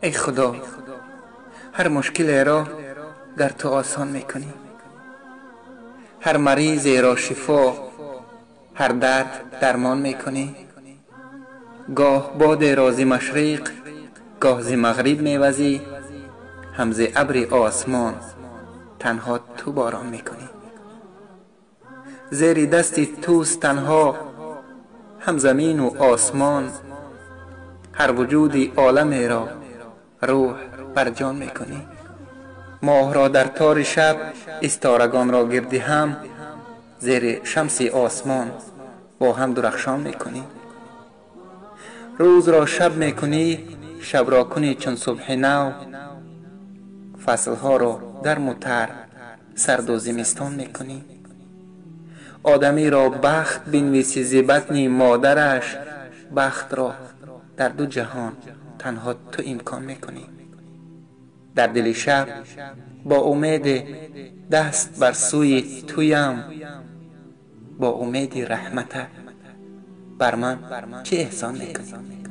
ای خدا، هر مشکل را در تو آسان میکنی، هر مریض را شفا، هر درد درمان میکنی. گاه باد را ز مشرق، گاه ز مغرب میوزی، هم ز ابر آسمان تنها تو باران میکنی. زیر دست توست تنها هم زمین و آسمان، هر وجود عالم را روح بر جان میکنی. ماه را در تار شب، استارگان را گردی هم، زیر شمس آسمان با هم درخشان میکنی. روز را شب میکنی، شب را کنی چون صبح نو، فصلها را در متر سرد و زمستان میکنی. آدمی را بخت بنویسی ز بطن مادرش، بخت را در دو جهان تنها تو امکان میکنی. در دل شب با امید دست بر سوی تویم، با امید رحمتت بر من چه احسان میکنی.